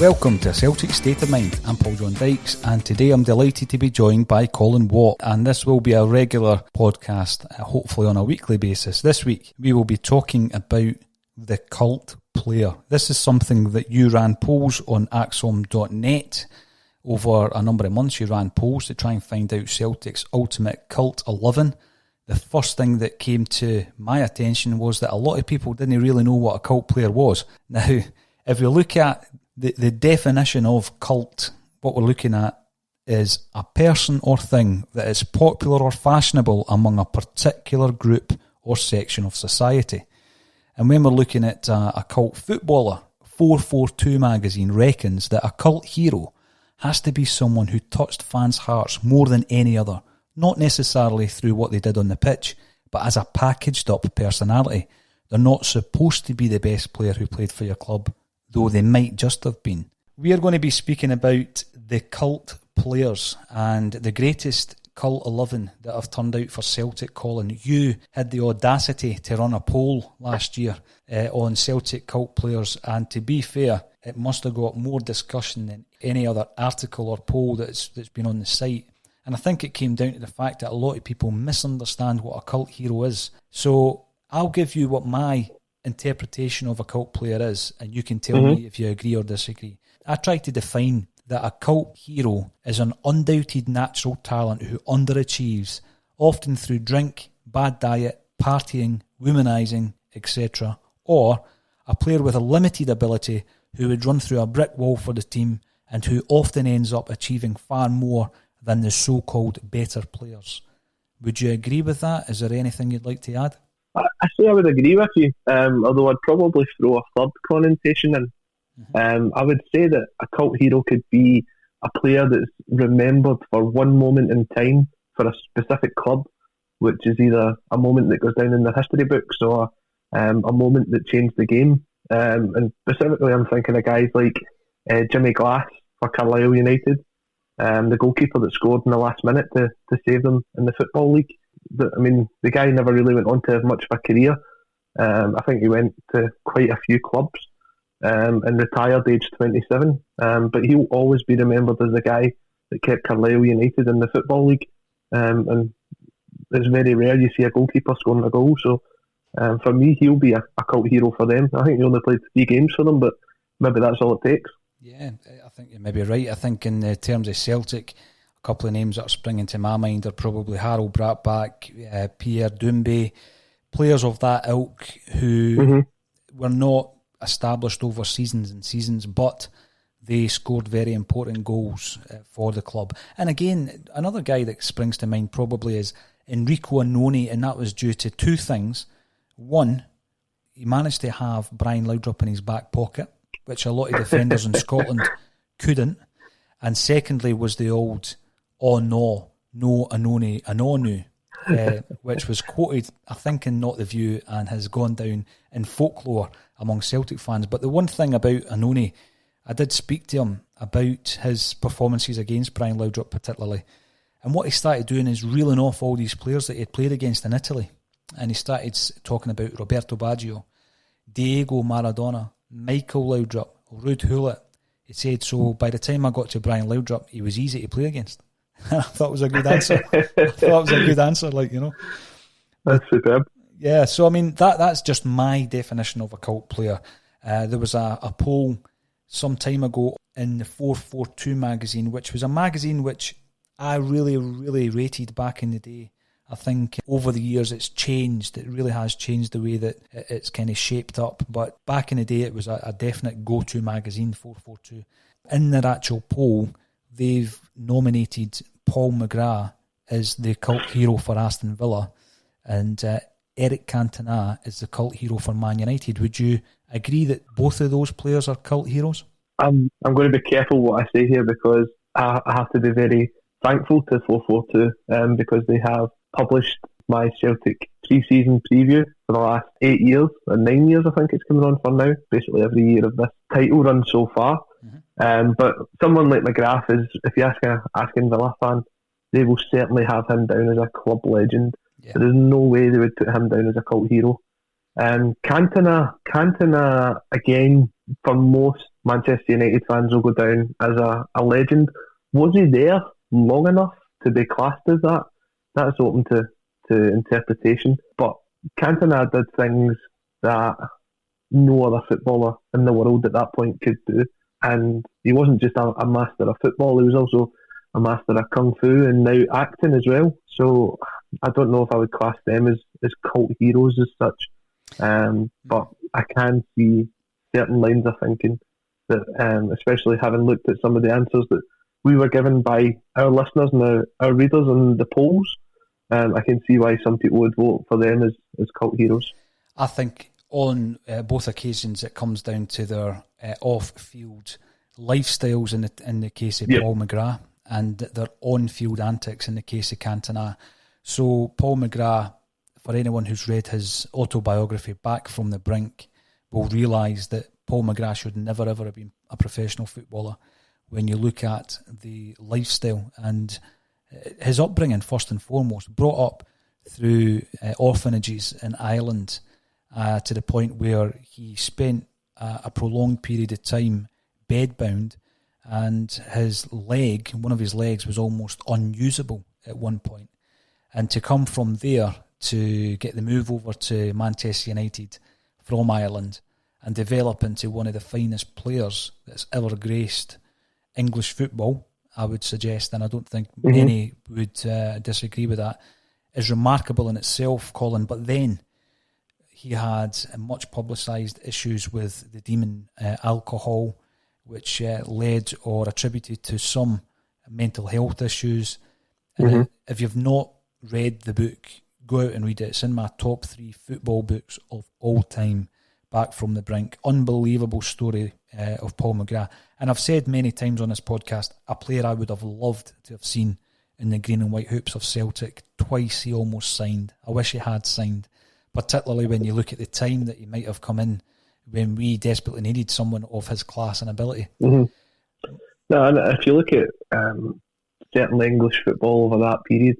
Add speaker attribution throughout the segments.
Speaker 1: Welcome to Celtic State of Mind. I'm John Dykes, and today I'm delighted to be joined by Colin Watt, and this will be a regular podcast, hopefully on a weekly basis. This week we will be talking about the cult player. This is something that you ran polls on axom.net over a number of months. You ran polls to try and find out Celtic's ultimate Cult 11. The first thing that came to my attention was that a lot of people didn't really know what a cult player was. Now, if we look at the definition of cult, what we're looking at is a person or thing that is popular or fashionable among a particular group or section of society. And when we're looking at a cult footballer, 442 magazine reckons that a cult hero has to be someone who touched fans' hearts more than any other, not necessarily through what they did on the pitch, but as a packaged up personality. They're not supposed to be the best player who played for your club, though they might just have been. We are going to be speaking about the cult players and the greatest Cult 11 that have turned out for Celtic. Colin, you had the audacity to run a poll last year on Celtic cult players, and to be fair, it must have got more discussion than any other article or poll that's been on the site. And I think it came down to the fact that a lot of people misunderstand what a cult hero is. So I'll give you what my interpretation of a cult player is, and you can tell me if you agree or disagree. I try to define that a cult hero is an undoubted natural talent who underachieves, often through drink, bad diet, partying, womanising, etc., or a player with a limited ability who would run through a brick wall for the team and who often ends up achieving far more than the so-called better players. Would you agree with that? Is there anything you'd like to add?
Speaker 2: I say I would agree with you, although I'd probably throw a third connotation in. I would say that a cult hero could be a player that's remembered for one moment in time for a specific club, which is either a moment that goes down in the history books or a moment that changed the game. And specifically, I'm thinking of guys like Jimmy Glass for Carlisle United, the goalkeeper that scored in the last minute to save them in the Football League. The guy never really went on to have much of a career. I think he went to quite a few clubs and retired aged 27. But he'll always be remembered as the guy that kept Carlisle United in the Football League. And it's very rare you see a goalkeeper scoring a goal. So for me, he'll be a cult hero for them. I think he only played 3 games for them, but maybe that's all it takes.
Speaker 1: Yeah, I think you may be right. I think in terms of Celtic, a couple of names that are springing to my mind are probably Harold Bratback, Pierre Doumbé, players of that ilk who were not established over seasons and seasons, but they scored very important goals for the club. And again, another guy that springs to mind probably is Enrico Annoni, and that was due to 2 things. One, he managed to have Brian Laudrup in his back pocket, which a lot of defenders in Scotland couldn't. And secondly was the old "Oh no Annoni Anonu," which was quoted, I think, in Not the View and has gone down in folklore among Celtic fans. But the one thing about Annoni, I did speak to him about his performances against Brian Laudrup particularly, and what he started doing is reeling off all these players that he had played against in Italy, and he started talking about Roberto Baggio, Diego Maradona, Michael Laudrup, Ruud Gullit. He said, so by the time I got to Brian Laudrup, he was easy to play against. I thought it was a good answer.
Speaker 2: That's superb.
Speaker 1: Yeah, so that's just my definition of a cult player. There was a poll some time ago in the 442 magazine, which was a magazine which I really, really rated back in the day. I think over the years it's changed. It really has changed the way that it's kind of shaped up. But back in the day it was a definite go-to magazine, 442. In their actual poll, they've nominated Paul McGrath as the cult hero for Aston Villa, and Eric Cantona is the cult hero for Man United. Would you agree that both of those players are cult heroes?
Speaker 2: I'm going to be careful what I say here, because I have to be very thankful to 442 because they have published my Celtic pre-season preview for the last 8 years, or 9 years I think it's coming on for now, basically every year of this title run so far. But someone like McGrath is, if you ask an Aston Villa fan, they will certainly have him down as a club legend. Yeah. There is no way they would put him down as a cult hero. Cantona again, for most Manchester United fans will go down as a legend. Was he there long enough to be classed as that? That's open to interpretation. But Cantona did things that no other footballer in the world at that point could do. And he wasn't just a master of football, he was also a master of kung fu and now acting as well. So I don't know if I would class them as cult heroes as such. But I can see certain lines of thinking that, especially having looked at some of the answers that we were given by our listeners and our readers on the polls, I can see why some people would vote for them as cult heroes.
Speaker 1: I think on both occasions it comes down to their off-field lifestyles in the case of Paul McGrath, and their on-field antics in the case of Cantona. So Paul McGrath, for anyone who's read his autobiography, Back from the Brink, will realise that Paul McGrath should never ever have been a professional footballer. When you look at the lifestyle and his upbringing, first and foremost, brought up through orphanages in Ireland, to the point where he spent a prolonged period of time bedbound, and one of his legs was almost unusable at one point. And to come from there to get the move over to Manchester United from Ireland and develop into one of the finest players that's ever graced English football, I would suggest, and I don't think many would disagree with that, is remarkable in itself, Colin. But then he had much publicised issues with the demon alcohol, which led or attributed to some mental health issues. If you've not read the book, go out and read it. It's in my top 3 football books of all time, Back from the Brink. Unbelievable story of Paul McGrath. And I've said many times on this podcast, a player I would have loved to have seen in the green and white hoops of Celtic. Twice he almost signed. I wish he had signed, particularly when you look at the time that he might have come in when we desperately needed someone of his class and ability.
Speaker 2: No, and if you look at certainly English football over that period,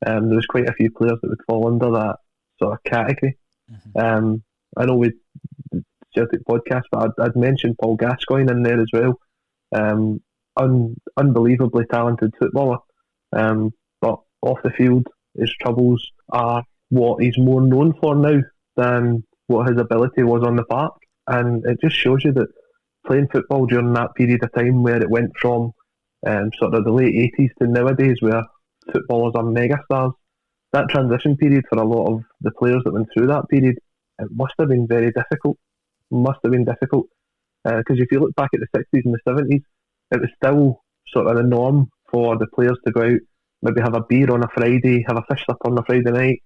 Speaker 2: there was quite a few players that would fall under that sort of category. I know with the Celtic podcast, but I'd mentioned Paul Gascoigne in there as well. Unbelievably talented footballer, but off the field, his troubles are what he's more known for now than what his ability was on the park. And it just shows you that playing football during that period of time, where it went from sort of the late 80s to nowadays, where footballers are megastars, that transition period for a lot of the players that went through that period, it must have been very difficult. Because if you look back at the 60s and the 70s, it was still sort of the norm for the players to go out, maybe have a beer on a Friday, have a fish supper on a Friday night.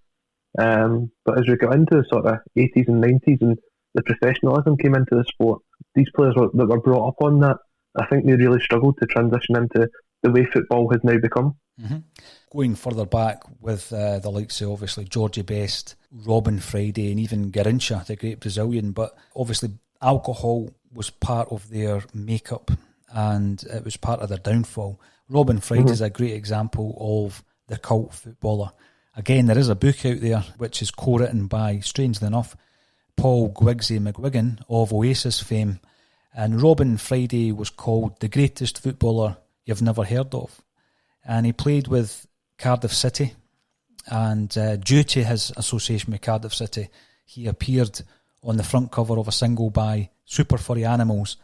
Speaker 2: But as we got into the sort of 80s and 90s and the professionalism came into the sport, these players that were brought up on that, I think they really struggled to transition into the way football has now become.
Speaker 1: Going further back with the likes of obviously Georgie Best, Robin Friday and even Garrincha, the great Brazilian, but obviously alcohol was part of their makeup and it was part of their downfall. Robin Friday is a great example of the cult footballer. Again, there is a book out there which is co-written by, strangely enough, Paul Gwigsy McGuigan of Oasis fame, and Robin Friday was called the greatest footballer you've never heard of. And he played with Cardiff City, and due to his association with Cardiff City, he appeared on the front cover of a single by Super Furry Animals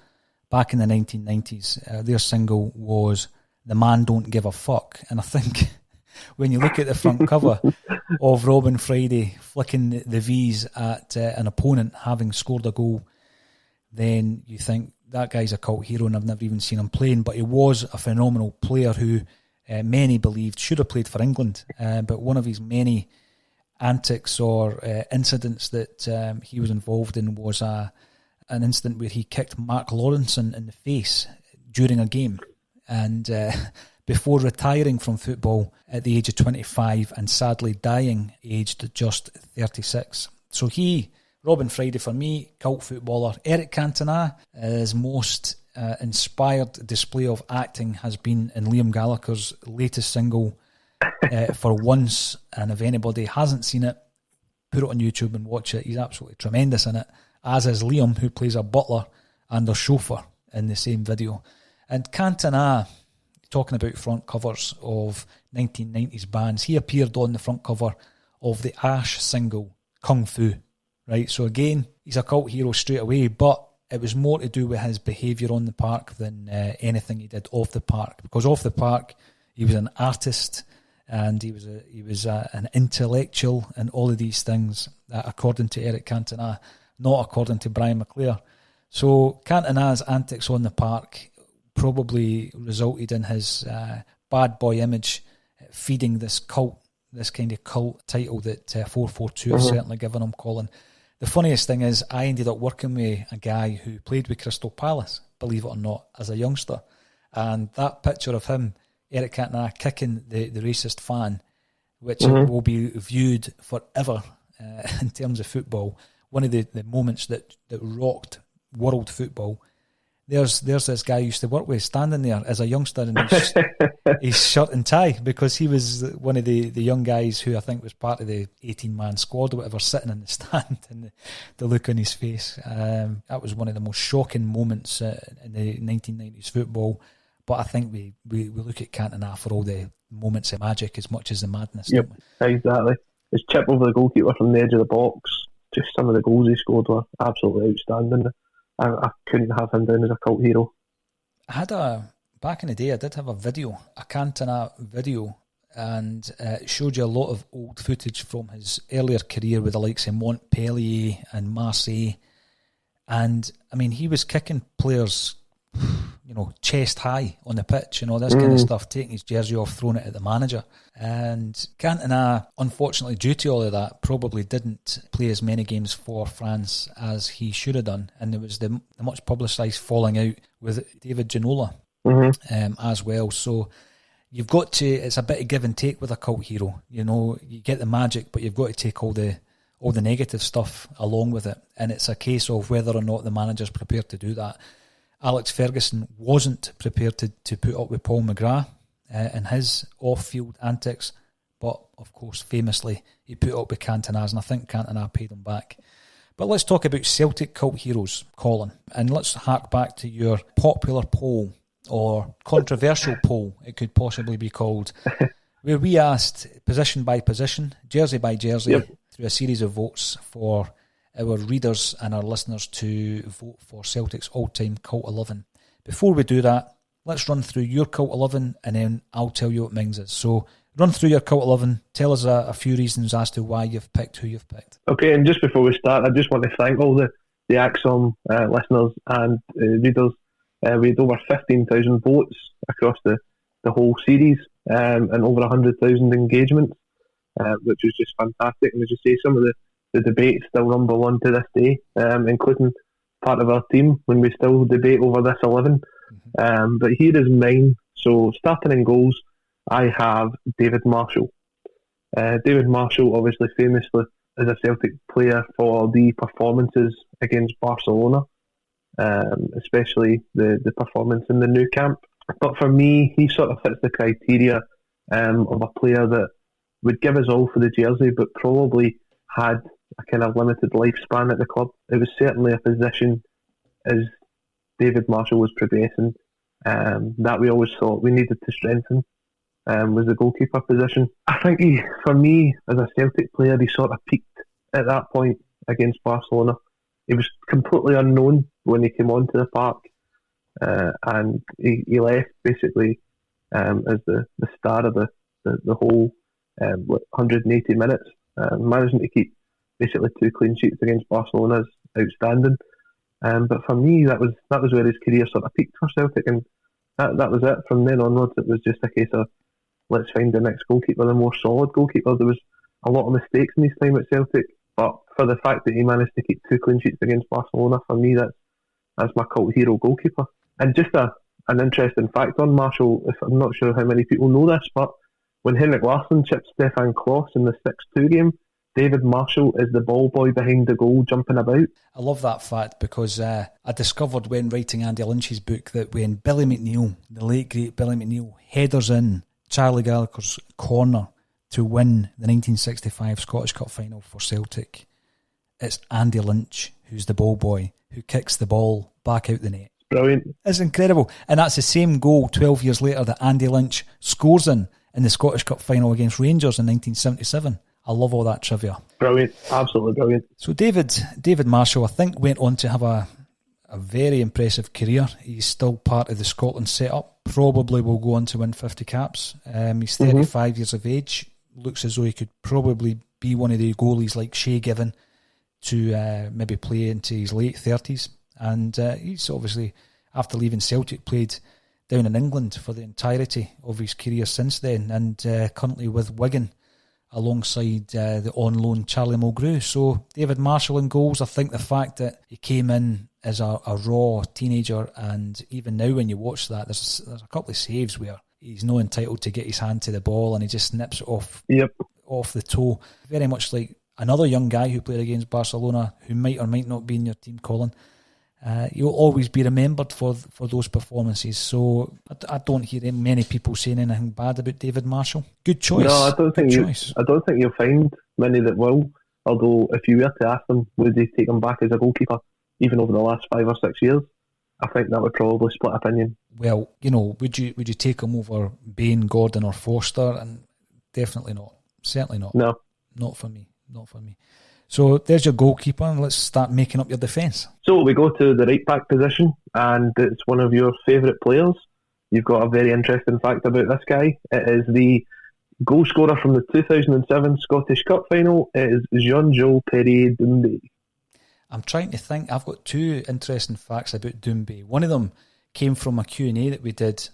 Speaker 1: back in the 1990s. Their single was The Man Don't Give a Fuck, and I think when you look at the front cover of Robin Friday flicking the V's at an opponent having scored a goal, then you think that guy's a cult hero, and I've never even seen him playing, but he was a phenomenal player who many believed should have played for England, but one of his many antics or incidents that he was involved in was an incident where he kicked Mark Lawrenson in the face during a game, and before retiring from football at the age of 25 and sadly dying aged just 36. So Robin Friday for me, cult footballer. Eric Cantona, his most inspired display of acting has been in Liam Gallagher's latest single, For Once, and if anybody hasn't seen it, put it on YouTube and watch it. He's absolutely tremendous in it, as is Liam, who plays a butler and their chauffeur in the same video. And Cantona, talking about front covers of 1990s bands, he appeared on the front cover of the Ash single, Kung Fu, right? So again, he's a cult hero straight away, but it was more to do with his behaviour on the park than anything he did off the park. Because off the park, he was an artist and he was an intellectual and all of these things, according to Eric Cantona, not according to Brian McClare. So Cantona's antics on the park probably resulted in his bad boy image feeding this kind of cult title that 442 has certainly given him, Colin. The funniest thing is I ended up working with a guy who played with Crystal Palace, believe it or not, as a youngster. And that picture of him, Eric Cantona, kicking the racist fan, which will be viewed forever in terms of football, one of the moments that rocked world football. There's this guy I used to work with standing there as a youngster in his shirt and tie, because he was one of the young guys who I think was part of the 18-man squad or whatever, sitting in the stand, and the look on his face. That was one of the most shocking moments in the 1990s football. But I think we look at Cantona for all the moments of magic as much as the madness.
Speaker 2: Yep, exactly. His chip over the goalkeeper from the edge of the box, just some of the goals he scored were absolutely outstanding. I couldn't have him down as a cult hero.
Speaker 1: Back in the day, I did have a Cantona video, and it showed you a lot of old footage from his earlier career with the likes of Montpellier and Marseille. And, I mean, he was kicking players, chest high on the pitch and all this kind of stuff, taking his jersey off, throwing it at the manager. And Cantona, unfortunately, due to all of that, probably didn't play as many games for France as he should have done. And there was the much publicised falling out with David Ginola as well. So you've got to, it's a bit of give and take with a cult hero. You get the magic, but you've got to take all the negative stuff along with it. And it's a case of whether or not the manager's prepared to do that. Alex Ferguson wasn't prepared to put up with Paul McGrath and his off-field antics, but of course, famously, he put up with Cantona's, and I think Cantona paid him back. But let's talk about Celtic cult heroes, Colin, and let's hark back to your popular poll, or controversial poll, it could possibly be called, where we asked position by position, jersey by jersey, through a series of votes for our readers and our listeners to vote for Celtic's all-time Cult 11. Before we do that, let's run through your Cult 11 and then I'll tell you what mine's is. So run through your Cult 11, tell us a few reasons as to why you've picked who you've picked. Okay, and just before we start, I just want to thank all the Axom listeners and readers. We had over 15,000 votes across the whole series and over 100,000 engagements, which was just fantastic. And as you say, some of the debates still rumble on to this day, including part of our team when we still debate over this 11. But here is mine. So starting in goals, I have David Marshall. David Marshall, obviously famously as a Celtic player for the performances against Barcelona, especially the performance in the Nou Camp. But for me, he sort of fits the criteria of a player that would give us all for the jersey, but probably had a kind of limited lifespan at the club. It was certainly a position, as David Marshall was progressing, that we always thought we needed to strengthen, was the goalkeeper position. I think for me, as a Celtic player, he sort of peaked at that point against Barcelona. He was completely unknown when he came onto the park, and he left basically as the star of the whole 180 minutes, managing to keep basically 2 clean sheets against Barcelona is outstanding. But for me, that was where his career sort of peaked for Celtic, and that was it. From then onwards, it was just a case of let's find the next goalkeeper, the more solid goalkeeper. There was a lot of mistakes in his time at Celtic, but for the fact that he managed to keep 2 clean sheets against Barcelona, for me, that's my cult hero goalkeeper. And just an interesting fact on Marshall, if I'm not sure how many people know this, but when Henrik Larsson chipped Stefan Klos in the 6-2 game, David Marshall is the ball boy behind the goal jumping about. I love that fact because I discovered when writing Andy Lynch's book that when Billy McNeil, the late great Billy McNeil, headers in Charlie Gallagher's corner to win the 1965 Scottish Cup final for Celtic, it's Andy Lynch who's the ball boy, who kicks the ball back out the net.
Speaker 2: Brilliant.
Speaker 1: It's incredible. And that's the same goal 12 years later that Andy Lynch scores in the Scottish Cup final against Rangers in 1977. I love all that trivia.
Speaker 2: Brilliant. Absolutely brilliant.
Speaker 1: So David Marshall, I think, went on to have a very impressive career. He's still part of the Scotland setup. Probably will go on to win 50 caps. He's 35 years of age. Looks as though he could probably be one of the goalies like Shea Given to maybe play into his late 30s. And he's obviously, after leaving Celtic, played down in England for the entirety of his career since then, and currently with Wigan alongside the on-loan Charlie Mulgrew. So David Marshall in goals. I think the fact that he came in as a raw teenager, and even now when you watch that, there's a couple of saves where he's not entitled to get his hand to the ball and he just nips it off the toe. Very much like another young guy who played against Barcelona who might or might not be in your team, Colin. You'll always be remembered for those performances. So I don't hear many people saying anything bad about David Marshall. Good choice.
Speaker 2: No, I don't think you'll find many that will. Although if you were to ask them, would they take him back as a goalkeeper, even over the last 5 or 6 years? I think that would probably split opinion.
Speaker 1: Well, would you take him over Bain, Gordon, or Forster? And definitely not. Certainly not.
Speaker 2: No,
Speaker 1: not for me. Not for me. So there's your goalkeeper, and let's start making up your defence.
Speaker 2: So we go to the right back position, and it's one of your favourite players. You've got a very interesting fact about this guy. It is the goal scorer from the 2007 Scottish Cup final. It is Jean-Jo Perrier-Doumbé.
Speaker 1: I'm trying to think. I've got two interesting facts about Doumbé. One of them came from a Q&A that we did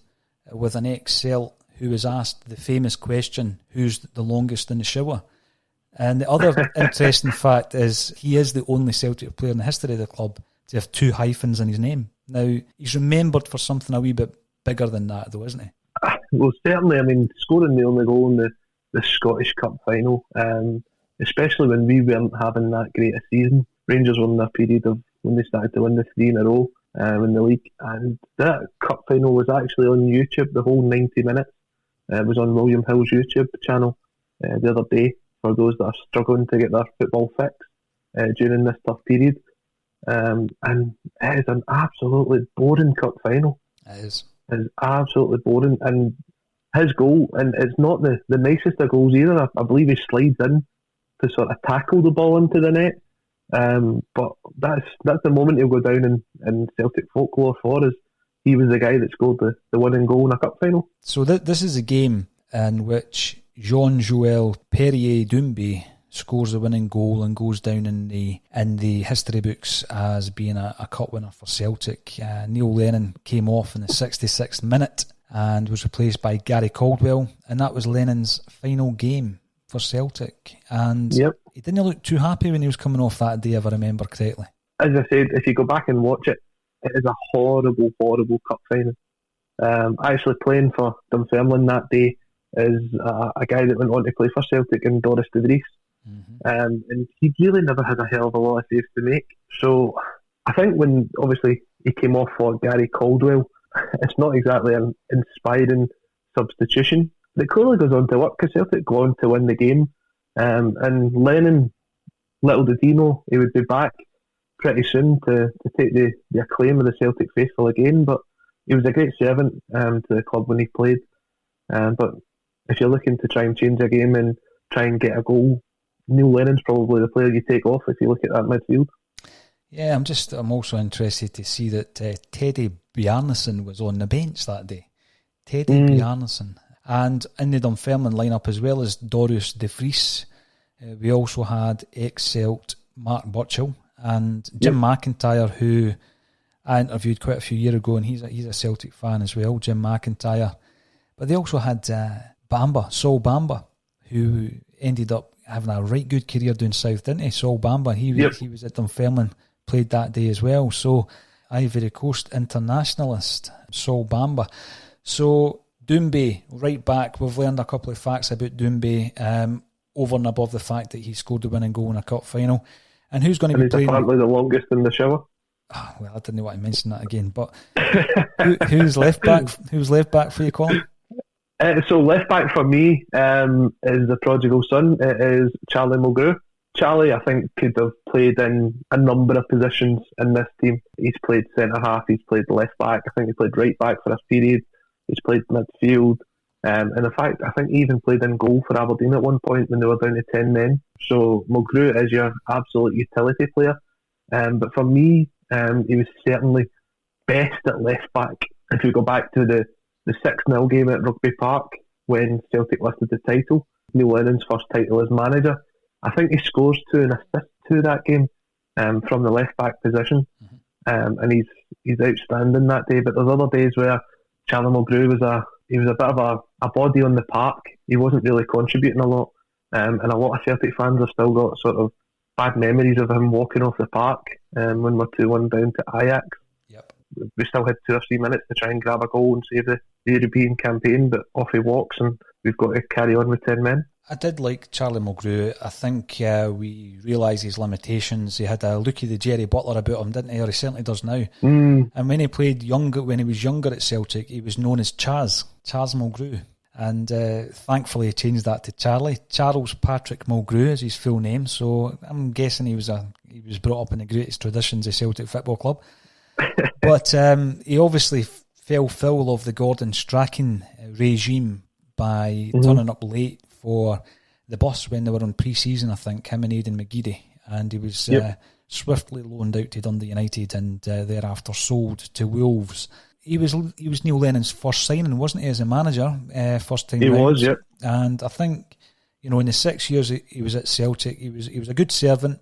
Speaker 1: with an ex-Celt who was asked the famous question, who's the longest in the shower? And the other interesting fact is he is the only Celtic player in the history of the club to have 2 hyphens in his name. Now, he's remembered for something a wee bit bigger than that, though, isn't he?
Speaker 2: Well, certainly. I mean, scoring the only goal in the Scottish Cup final, especially when we weren't having that great a season. Rangers were in their period of when they started to win the 3 in a row in the league. And that cup final was actually on YouTube, the whole 90 minutes. It was on William Hill's YouTube channel the other day, for those that are struggling to get their football fix during this tough period. And it is an absolutely boring cup final.
Speaker 1: It is.
Speaker 2: It's absolutely boring. And his goal, and it's not the nicest of goals either. I believe he slides in to sort of tackle the ball into the net. But that's the moment he'll go down in Celtic folklore for, is he was the guy that scored the winning goal in a cup final.
Speaker 1: So this is a game in which Jean-Joël Perrier-Doumbé scores the winning goal and goes down in the history books as being a cup winner for Celtic. Neil Lennon came off in the 66th minute and was replaced by Gary Caldwell, and that was Lennon's final game for Celtic. And he didn't look too happy when he was coming off that day, if I remember correctly. As
Speaker 2: I said, if you go back and watch it, it is a horrible, horrible cup final. Actually playing for Dunfermline that day is a guy that went on to play for Celtic in Doris de Vries. And he really never had a hell of a lot of saves to make. So I think when obviously he came off for Gary Caldwell, it's not exactly an inspiring substitution. But it clearly goes on to work because Celtic go on to win the game. And Lennon, little did he know, he would be back pretty soon to take the acclaim of the Celtic faithful again. But he was a great servant to the club when he played. But if you're looking to try and change a game and try and get a goal, Neil Lennon's probably the player you take off if you look at that midfield.
Speaker 1: Yeah, I'm also interested to see that Teddy Bjarnason was on the bench that day. Teddy Bjarnason. And in the Dunfermline lineup, as well as Doris de Vries, we also had ex-Celt Mark Burchill and Jim McIntyre, who I interviewed quite a few years ago, and he's a Celtic fan as well, Jim McIntyre. But they also had Saul Bamba, who ended up having a right good career doing South, didn't he? Saul Bamba, he was at Dunfermline, played that day as well. So Ivory Coast internationalist, Saul Bamba. So Doumbé, right back, we've learned a couple of facts about Doumbé, over and above the fact that he scored the winning goal in a cup final. And who's going to be playing?
Speaker 2: He's apparently the longest in the shower.
Speaker 1: Oh, well, I didn't want to mention that again, but who's left back? Who's left back for you, Colin?
Speaker 2: So left back for me is the prodigal son. It is Charlie Mulgrew. Charlie, I think, could have played in a number of positions in this team. He's played centre-half, he's played left-back, I think he played right-back for a period, he's played midfield, and in fact, I think he even played in goal for Aberdeen at one point when they were down to 10 men. So Mulgrew is your absolute utility player. But for me, he was certainly best at left-back. If you go back to the 6-0 game at Rugby Park, when Celtic lifted the title, Neil Lennon's first title as manager, I think he scores 2 and assists to that game from the left-back position. And he's outstanding that day. But there's other days where Charlie Mulgrew was a bit of a body on the park. He wasn't really contributing a lot. And a lot of Celtic fans have still got sort of bad memories of him walking off the park when we're 2-1 down to Ajax.
Speaker 1: Yep.
Speaker 2: We still had 2 or 3 minutes to try and grab a goal and save the European campaign, but off he walks and we've got to carry on with 10 men.
Speaker 1: I did like Charlie Mulgrew. I think we realised his limitations. He had a look of the Jerry Butler about him, didn't he? Or he certainly does now. And when he was younger at Celtic, he was known as Charles Mulgrew. And thankfully he changed that to Charlie. Charles Patrick Mulgrew is his full name. So I'm guessing he was brought up in the greatest traditions of Celtic Football Club. But he obviously fell foul of the Gordon Strachan regime by turning up late for the bus when they were on pre-season, I think, him and Aidan McGeady. And he was swiftly loaned out to Dundee United and thereafter sold to Wolves. He was Neil Lennon's first signing, wasn't he, as a manager? First time
Speaker 2: he
Speaker 1: round.
Speaker 2: was, yeah.
Speaker 1: And I think, in the 6 years he was at Celtic, he was a good servant.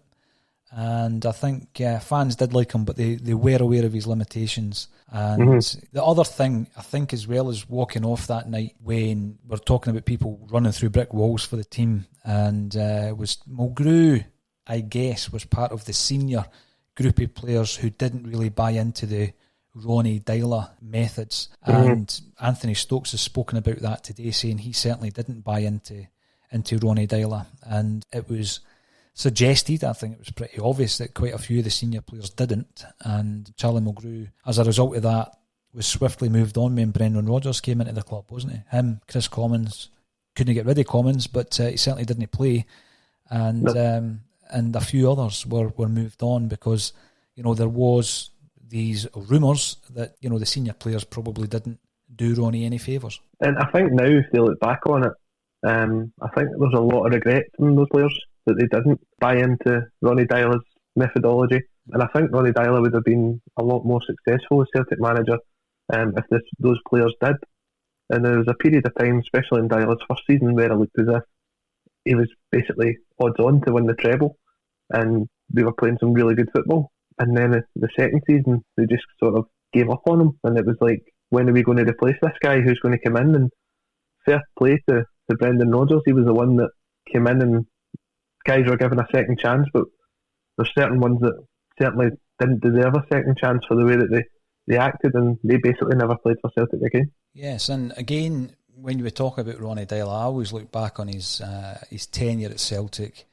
Speaker 1: And I think fans did like him, but they were aware of his limitations. And the other thing, I think, as well as walking off that night when we're talking about people running through brick walls for the team, and was Mulgrew, I guess, was part of the senior group of players who didn't really buy into the Ronnie Dyla methods. And Anthony Stokes has spoken about that today, saying he certainly didn't buy into Ronnie Dyla. And it was suggested, I think it was pretty obvious, that quite a few of the senior players didn't, and Charlie Mulgrew, as a result of that, was swiftly moved on when Brendan Rodgers came into the club, wasn't he? Him, Chris Commons, couldn't get rid of Commons, but he certainly didn't play, and a few others were moved on because there was these rumours that the senior players probably didn't do Ronnie any favours.
Speaker 2: And I think now, if they look back on it, I think there's a lot of regret from those players that they didn't buy into Ronnie Dyla's methodology. And I think Ronnie Dyla would have been a lot more successful as Celtic manager if those players did. And there was a period of time, especially in Dyla's first season, where it looked as if he was basically odds on to win the treble, and they were playing some really good football. And then the second season, they just sort of gave up on him, and it was like, when are we going to replace this guy? Who's going to come in? And fair play to Brendan Rodgers. He was the one that came in, and guys were given a second chance, but there's certain ones that certainly didn't deserve a second chance for the way that they acted, and they basically never played for Celtic again.
Speaker 1: Yes, and again, when you talk about Ronnie Dyla, I always look back on his tenure at Celtic.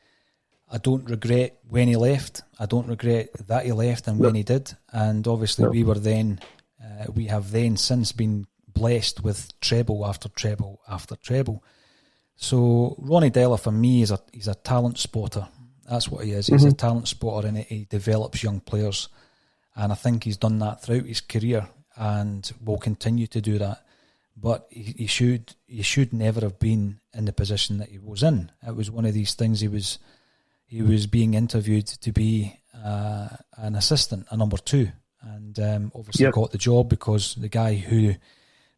Speaker 1: I don't regret when he left. I don't regret that he left and when he did. And obviously we have then since been blessed with treble after treble after treble. So Ronnie Dyla, for me, he's a talent spotter. That's what he is. He's a talent spotter, and he develops young players. And I think he's done that throughout his career and will continue to do that. But he should never have been in the position that he was in. It was one of these things. He was being interviewed to be an assistant, a number 2, and obviously got the job because the guy who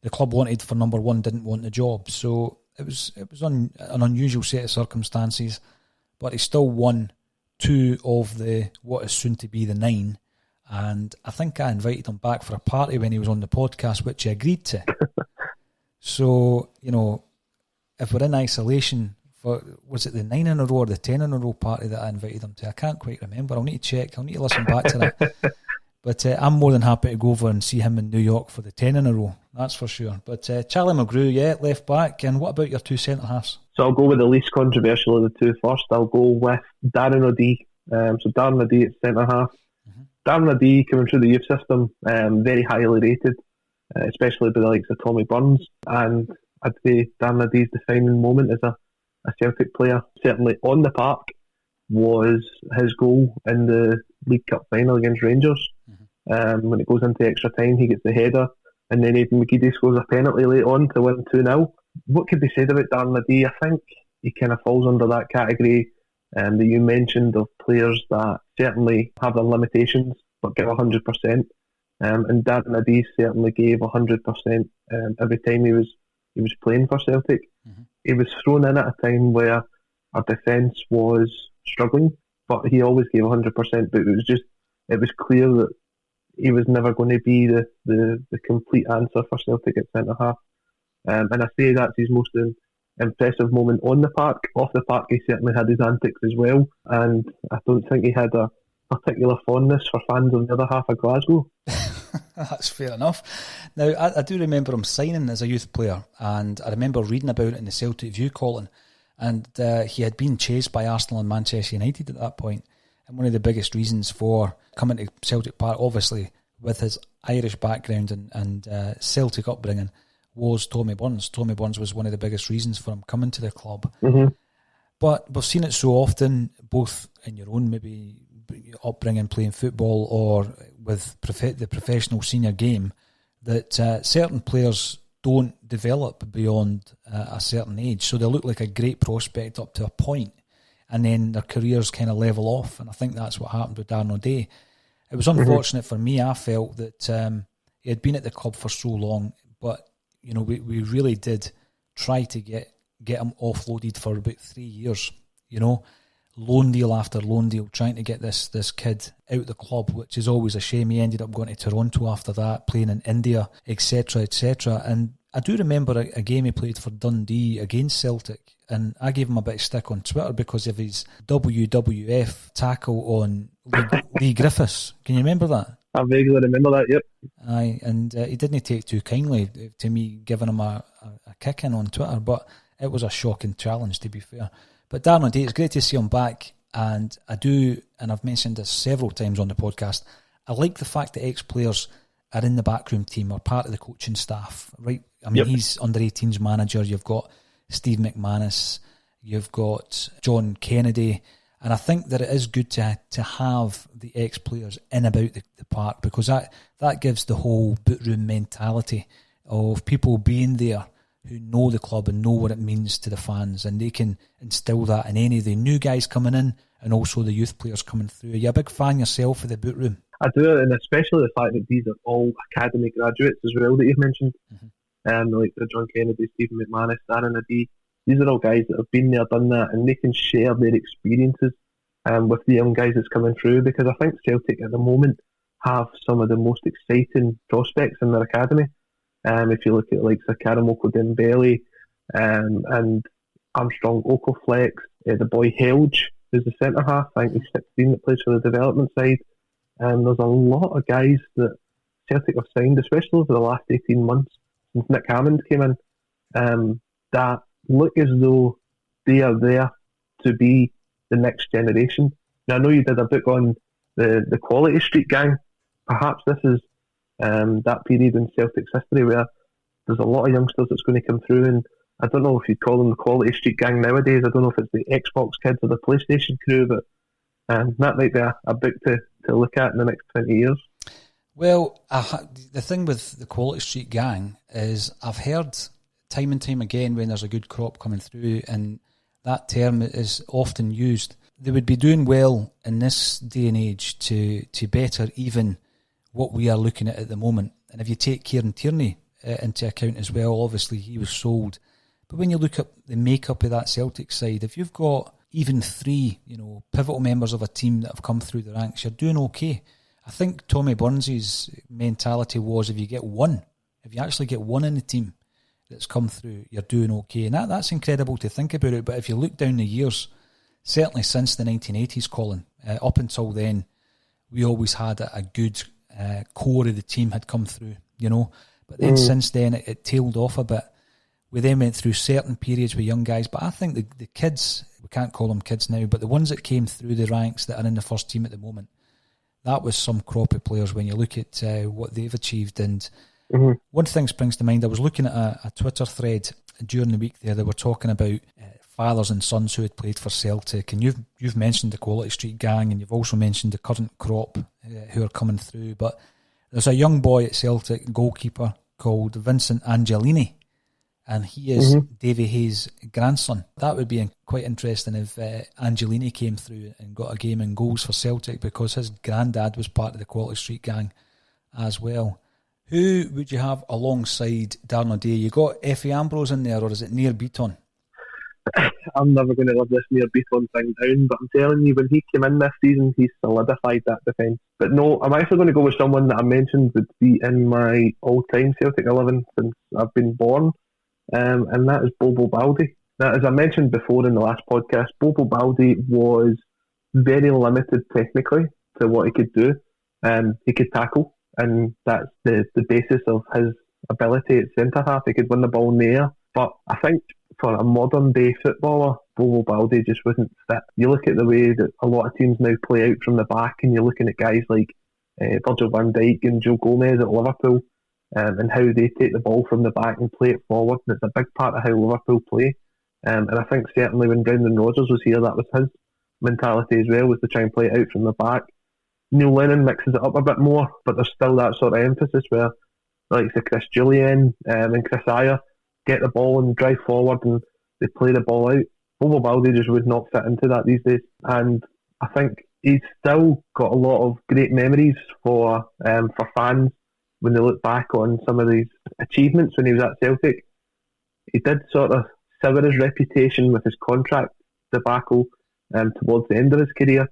Speaker 1: the club wanted for number 1 didn't want the job. So it was an unusual set of circumstances, but he still won 2 of the what is soon to be the 9. And I think I invited him back for a party when he was on the podcast, which he agreed to. So, if we're in isolation, was it the 9 in a row or the 10 in a row party that I invited him to? I can't quite remember. I'll need to check. I'll need to listen back to that. But I'm more than happy to go over and see him in New York for the 10 in a row. That's for sure. But Charlie Mulgrew, left back. And what about your 2 centre-halves?
Speaker 2: So I'll go with the least controversial of the 2 first. I'll go with Darren O'Dea. So Darren O'Dea at centre-half. Darren O'Dea, coming through the youth system, very highly rated, especially by the likes of Tommy Burns. And I'd say Darren O'Dea's defining moment as a Celtic player, certainly on the park, was his goal in the League Cup final against Rangers. When it goes into extra time, he gets the header, and then Aidan McGeady scores a penalty late on to win 2-0. What could be said about Darren Addy? I think he kind of falls under that category that you mentioned of players that certainly have their limitations but give 100%. And Darren Addy certainly gave 100% every time he was playing for Celtic. He was thrown in at a time where our defence was struggling, but he always gave 100%. But it was clear that he was never going to be the complete answer for Celtic at centre half. And I say that's his most impressive moment on the park. Off the park, he certainly had his antics as well, and I don't think he had a particular fondness for fans of the other half of Glasgow.
Speaker 1: That's fair enough. Now, I do remember him signing as a youth player, and I remember reading about it in the Celtic View, Colin, and he had been chased by Arsenal and Manchester United at that point. And one of the biggest reasons for coming to Celtic Park, obviously with his Irish background and Celtic upbringing, was Tommy Burns. Tommy Burns was one of the biggest reasons for him coming to the club. But we've seen it so often, both in your own maybe upbringing playing football or with the professional senior game, that certain players don't develop beyond a certain age. So they look like a great prospect up to a point, and then their careers kind of level off. And I think that's what happened with Darren O'Day. It was unfortunate for me. I felt that he had been at the club for so long, but you know, we really did try to get him offloaded for about 3 years. You know, loan deal after loan deal, trying to get this kid out the club, which is always a shame. He ended up going to Toronto after that, playing in India, etc., etc. And I do remember a game he played for Dundee against Celtic, and I gave him a bit of stick on Twitter because of his WWF tackle on Lee Griffiths. Can you remember that?
Speaker 2: I vaguely remember that, yep.
Speaker 1: Aye, and he didn't take too kindly to me giving him a kick in on Twitter, but it was a shocking challenge, to be fair. But Darren O'Day, it's great to see him back, and I do, and I've mentioned this several times on the podcast, I like the fact that ex-players are in the backroom team or part of the coaching staff, right? I mean, he's under-18s manager, you've got Steve McManus, you've got John Kennedy, and I think that it is good to have the ex-players in about the park, because that gives the whole boot room mentality of people being there who know the club and know what it means to the fans, and they can instill that in any of the new guys coming in and also the youth players coming through. Are you a big fan yourself of the boot room?
Speaker 2: I do, and especially the fact that these are all academy graduates as well that you've mentioned. Like the John Kennedy, Stephen McManus, Darren Addy. These are all guys that have been there, done that, and they can share their experiences with the young guys that's coming through, because I think Celtic at the moment have some of the most exciting prospects in their academy. If you look at like Karamoko Dembele and Armstrong Okoflex, the boy Helge, who's the centre half, I think he's 16 that plays for the development side. There's a lot of guys that Celtic have signed, especially over the last 18 months since Nick Hammond came in, that look as though they are there to be the next generation. Now, I know you did a book on the Quality Street gang. Perhaps this is that period in Celtic's history where there's a lot of youngsters that's going to come through, and I don't know if you'd call them the Quality Street gang nowadays. I don't know if it's the Xbox kids or the PlayStation crew, but that might be a book to look at in the next 20 years.
Speaker 1: Well, the thing with the Quality Street gang is I've heard time and time again when there's a good crop coming through, and that term is often used. They would be doing well in this day and age to better even what we are looking at the moment. And if you take Kieran Tierney into account as well, obviously he was sold. But when you look at the makeup of that Celtic side, if you've got even 3, pivotal members of a team that have come through the ranks, you're doing okay. I think Tommy Burns' mentality was if you actually get one in the team that's come through, you're doing okay. And that's incredible to think about it. But if you look down the years, certainly since the 1980s, Colin, up until then, we always had a good core of the team had come through, But then since then, it tailed off a bit. We then went through certain periods with young guys, but I think the kids, we can't call them kids now, but the ones that came through the ranks that are in the first team at the moment, that was some crop of players when you look at what they've achieved. And one thing springs to mind, I was looking at a Twitter thread during the week there, they were talking about fathers and sons who had played for Celtic, and you've mentioned the Quality Street gang, and you've also mentioned the current crop who are coming through. But there's a young boy at Celtic, goalkeeper, called Vincent Angelini, and he is Davy Hayes' grandson. That would be quite interesting if Angelini came through and got a game in goals for Celtic, because his granddad was part of the Quality Street gang as well. Who would you have alongside Darren O'Day? You got Effie Ambrose in there, or is it Nir Beaton?
Speaker 2: I'm never going to live this Nir Beaton thing down, but I'm telling you, when he came in this season, he solidified that defence. But no, I'm actually going to go with someone that I mentioned would be in my all-time Celtic 11 since I've been born, and that is Bobo Baldé. Now, as I mentioned before in the last podcast, Bobo Baldé was very limited technically to what he could do. He could tackle, and that's the basis of his ability at centre-half. He could win the ball in the air. But I think for a modern-day footballer, Bobo Baldé just wouldn't fit. You look at the way that a lot of teams now play out from the back, and you're looking at guys like Virgil van Dijk and Joe Gomez at Liverpool, and how they take the ball from the back and play it forward. And it's a big part of how Liverpool play. And I think certainly when Brendan Rodgers was here, that was his mentality as well, was to try and play it out from the back. Neil Lennon mixes it up a bit more, but there's still that sort of emphasis where, like Chris Jullien and Chris Ayer get the ball and drive forward and they play the ball out. Bobo Baldé just would not fit into that these days. And I think he's still got a lot of great memories for fans when they look back on some of these achievements when he was at Celtic. He did sort of sever his reputation with his contract debacle towards the end of his career.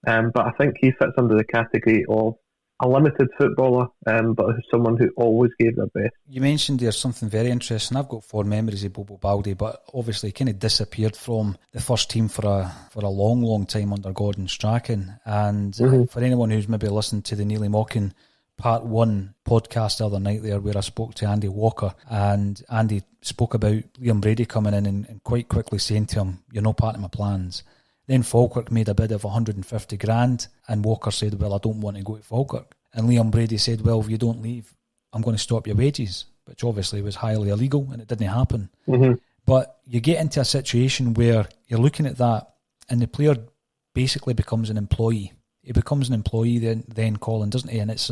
Speaker 2: But I think he fits under the category of a limited footballer, but someone who always gave their best.
Speaker 1: You mentioned there's something very interesting. I've got fond memories of Bobo Baldé, but obviously he kind of disappeared from the first team for a long, long time under Gordon Strachan. And for anyone who's maybe listened to the Nearly Mocking Part 1 podcast the other night there, where I spoke to Andy Walker, and Andy spoke about Liam Brady coming in and quite quickly saying to him, "You're not part of my plans." Then Falkirk made a bid of 150 grand, and Walker said, "Well, I don't want to go to Falkirk." And Liam Brady said, "Well, if you don't leave, I'm going to stop your wages," which obviously was highly illegal, and it didn't happen. But you get into a situation where you're looking at that, and the player basically becomes an employee. He becomes an employee then Colin, doesn't he? And it's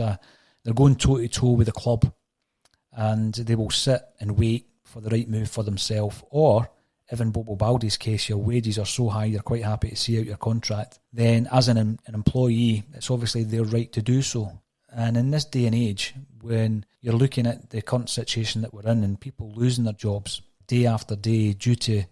Speaker 1: they're going toe-to-toe with the club, and they will sit and wait for the right move for themselves, or if in Bobo Baldé's case your wages are so high you're quite happy to see out your contract, then as an employee, it's obviously their right to do so. And in this day and age, when you're looking at the current situation that we're in and people losing their jobs day after day due to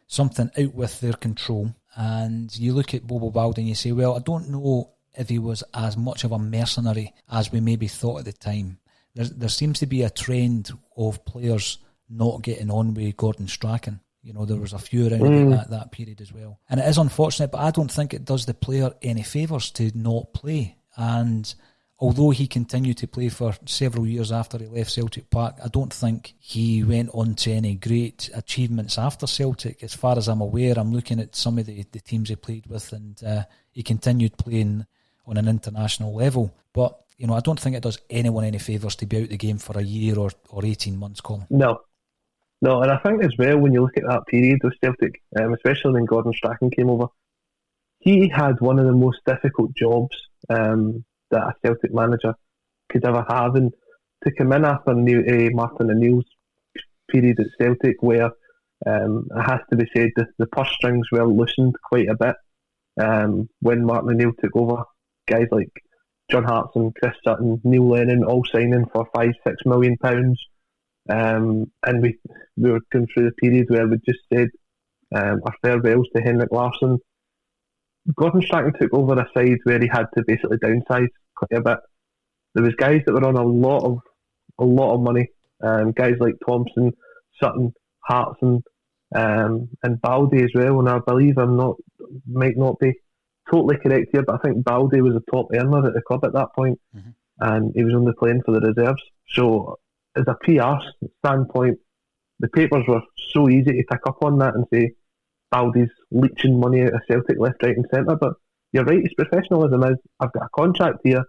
Speaker 1: something out with their control, and you look at Bobo Baldé and you say, well, I don't know if he was as much of a mercenary as we maybe thought at the time. There seems to be a trend of players not getting on with Gordon Strachan. You know, there was a few around about that period as well. And it is unfortunate, but I don't think it does the player any favours to not play. And although he continued to play for several years after he left Celtic Park, I don't think he went on to any great achievements after Celtic. As far as I'm aware, I'm looking at some of the teams he played with, and he continued playing on an international level. But, you know, I don't think it does anyone any favours to be out the game for a year or 18 months, Colin.
Speaker 2: No, and I think as well, when you look at that period with Celtic, especially when Gordon Strachan came over, he had one of the most difficult jobs that a Celtic manager could ever have. And to come in after Martin O'Neill's period at Celtic, where it has to be said the purse strings were loosened quite a bit when Martin O'Neill took over. Guys like John Hartson, Chris Sutton, Neil Lennon all signing for £5-6 million. And we were going through the period where we just said our farewells to Henrik Larsson. Gordon Strachan took over a side where he had to basically downsize quite a bit. There was guys that were on a lot of money, guys like Thompson, Sutton, Hartson, and Baldé as well. And I believe might not be totally correct here, but I think Baldé was a top earner at the club at that point, and he was only playing for the reserves. So as a PR standpoint, the papers were so easy to pick up on that and say Baldé's leeching money out of Celtic left, right and centre. But you're right, his professionalism is, I've got a contract here,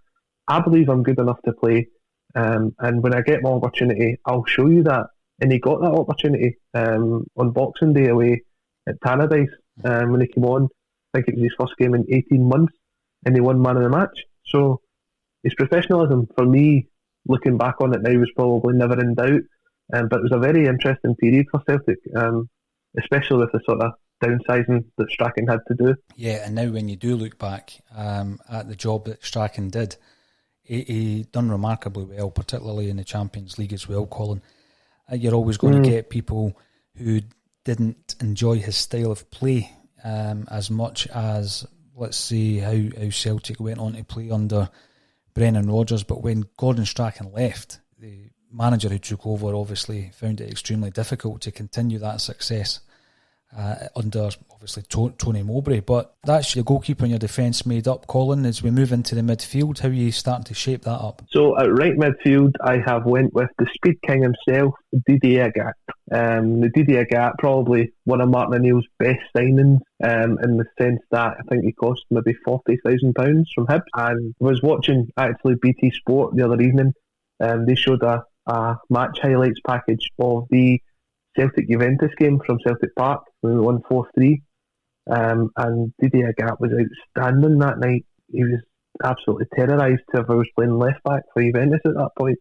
Speaker 2: I believe I'm good enough to play, and when I get my opportunity, I'll show you that. And he got that opportunity on Boxing Day away at Tannadice when he came on. I think it was his first game in 18 months, and he won man of the match. So his professionalism, for me, looking back on it now, was probably never in doubt. But it was a very interesting period for Celtic, especially with the sort of downsizing that Strachan had to do.
Speaker 1: Yeah, and now when you do look back at the job that Strachan did, he done remarkably well, particularly in the Champions League as well, Colin. You're always going to get people who didn't enjoy his style of play as much as, let's see, how Celtic went on to play under Brendan Rodgers. But when Gordon Strachan left, the manager who took over obviously found it extremely difficult to continue that success under obviously Tony Mowbray. But that's your goalkeeper and your defence made up, Colin. As we move into the midfield, how are you starting to shape that up?
Speaker 2: So at right midfield, I have went with the Speed King himself, Didier Agathe. The Didier Agathe, probably one of Martin O'Neill's best signings, in the sense that I think he cost maybe £40,000 from Hibs. And I was watching actually BT Sport the other evening. They showed a match highlights package of the Celtic Juventus game from Celtic Park when we won 4-3, and Didier Agathe was outstanding that night. He was absolutely terrorised whoever was playing left back for Juventus at that point,